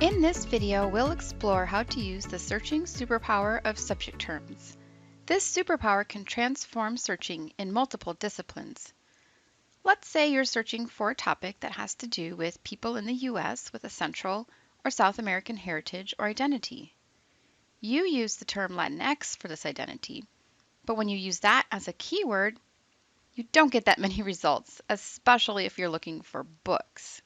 In this video, we'll explore how to use the searching superpower of subject terms. This superpower can transform searching in multiple disciplines. Let's say you're searching for a topic that has to do with people in the U.S. with a Central or South American heritage or identity. You use the term Latinx for this identity, but when you use that as a keyword, you don't get that many results, especially if you're looking for books.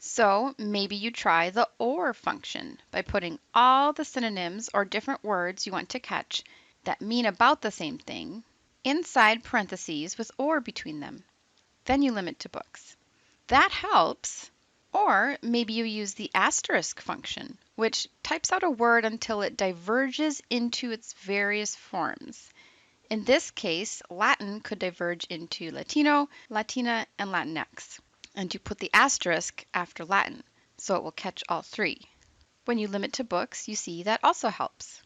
So maybe you try the OR function by putting all the synonyms or different words you want to catch that mean about the same thing inside parentheses with OR between them. Then you limit to books. That helps. Or maybe you use the asterisk function, which types out a word until it diverges into its various forms. In this case, Latin could diverge into Latino, Latina, and Latinx. And you put the asterisk after Latin, so it will catch all three. When you limit to books, you see that also helps.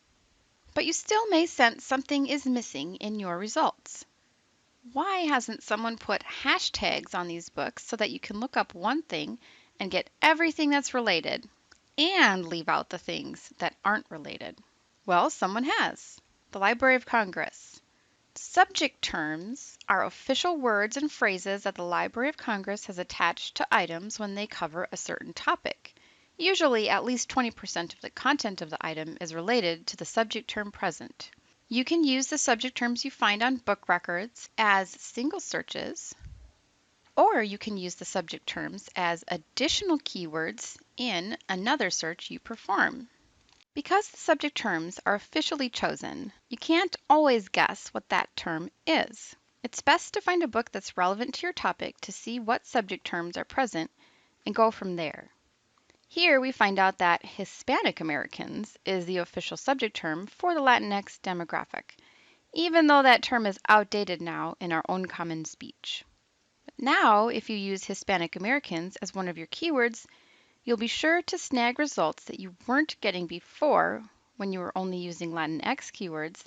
But you still may sense something is missing in your results. Why hasn't someone put hashtags on these books so that you can look up one thing and get everything that's related and leave out the things that aren't related? Well, someone has. The Library of Congress. Subject terms are official words and phrases that the Library of Congress has attached to items when they cover a certain topic. Usually, at least 20% of the content of the item is related to the subject term present. You can use the subject terms you find on book records as single searches, or you can use the subject terms as additional keywords in another search you perform. Because the subject terms are officially chosen, you can't always guess what that term is. It's best to find a book that's relevant to your topic to see what subject terms are present and go from there. Here we find out that Hispanic Americans is the official subject term for the Latinx demographic, even though that term is outdated now in our own common speech. But now, if you use Hispanic Americans as one of your keywords, you'll be sure to snag results that you weren't getting before when you were only using Latinx keywords,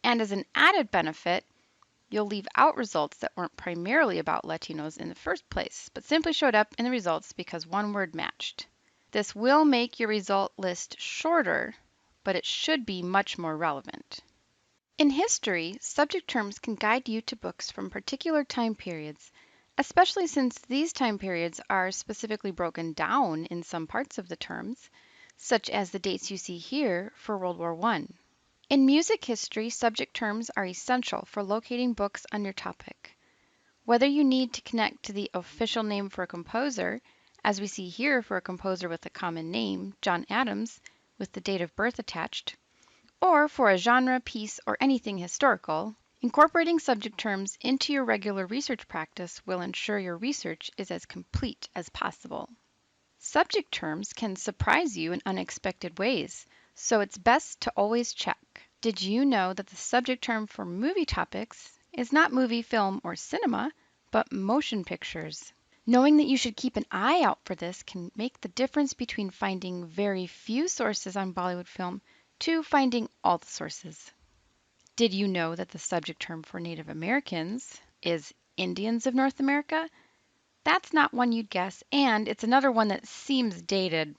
and as an added benefit, you'll leave out results that weren't primarily about Latinos in the first place, but simply showed up in the results because one word matched. This will make your result list shorter, but it should be much more relevant. In history, subject terms can guide you to books from particular time periods, especially since these time periods are specifically broken down in some parts of the terms, such as the dates you see here for World War I. In music history, subject terms are essential for locating books on your topic. Whether you need to connect to the official name for a composer, as we see here for a composer with a common name, John Adams, with the date of birth attached, or for a genre, piece, or anything historical, incorporating subject terms into your regular research practice will ensure your research is as complete as possible. Subject terms can surprise you in unexpected ways, so it's best to always check. Did you know that the subject term for movie topics is not movie, film, or cinema, but motion pictures? Knowing that you should keep an eye out for this can make the difference between finding very few sources on Bollywood film to finding all the sources. Did you know that the subject term for Native Americans is Indians of North America? That's not one you'd guess, and it's another one that seems dated,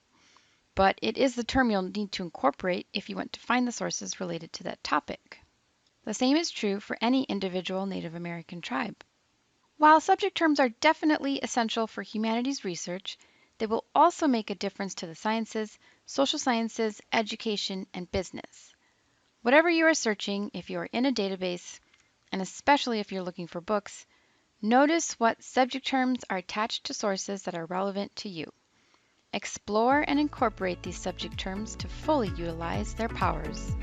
but it is the term you'll need to incorporate if you want to find the sources related to that topic. The same is true for any individual Native American tribe. While subject terms are definitely essential for humanities research, they will also make a difference to the sciences, social sciences, education, and business. Whatever you are searching, if you are in a database, and especially if you're looking for books, notice what subject terms are attached to sources that are relevant to you. Explore and incorporate these subject terms to fully utilize their powers.